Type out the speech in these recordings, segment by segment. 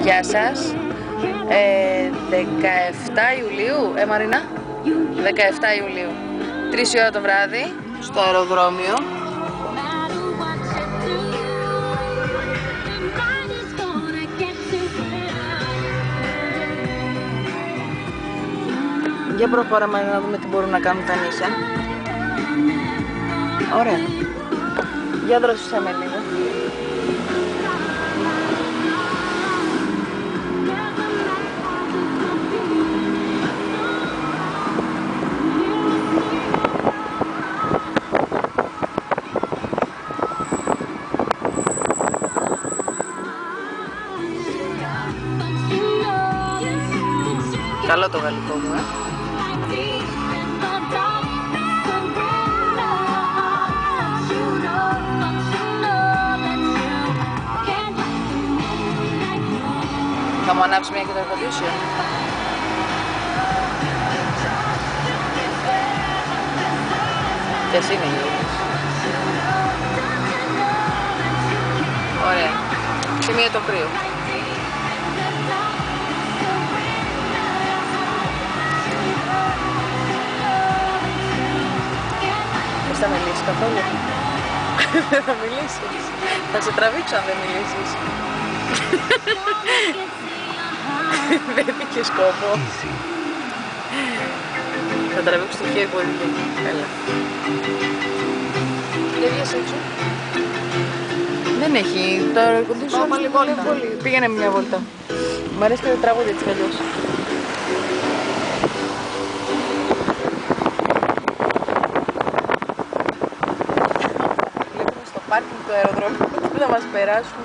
Γεια σας. 17 Ιουλίου, Μαρίνα? 17 Ιουλίου. 3 η ώρα το βράδυ, στο αεροδρόμιο. Για προχώραμε να δούμε τι μπορούν να κάνουν τα νύχια. Ωραία. Για δρόσισέ με λίγο. Καλό το γαλλικό μου, Θα μου ανάψει μια και το air-condition. Και εσύ είναι γύρω. Ωραία. Και μία το κρύο. Θα μιλήσεις καθόλου? Δεν θα μιλήσεις. Θα σε τραβήξω αν δεν μιλήσεις. Δεν είχε σκόπο. Θα τραβήξω το χέρι που έδειξε. Έλα. Για βγες έξω. Δεν έχει. Το air-condition είναι πολύ. Πήγαινε μια βόλτα. Μ' αρέσει και το τραγούδι έτσι κι αλλιώς. Πάρκινγκ του αεροδρόμιου που θα μας περάσουν.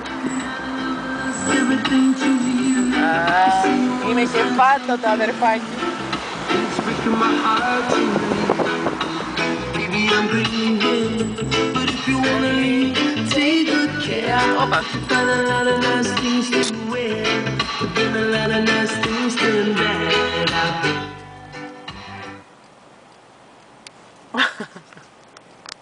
Είναι και φάτο το αδερφάκι. Όπα.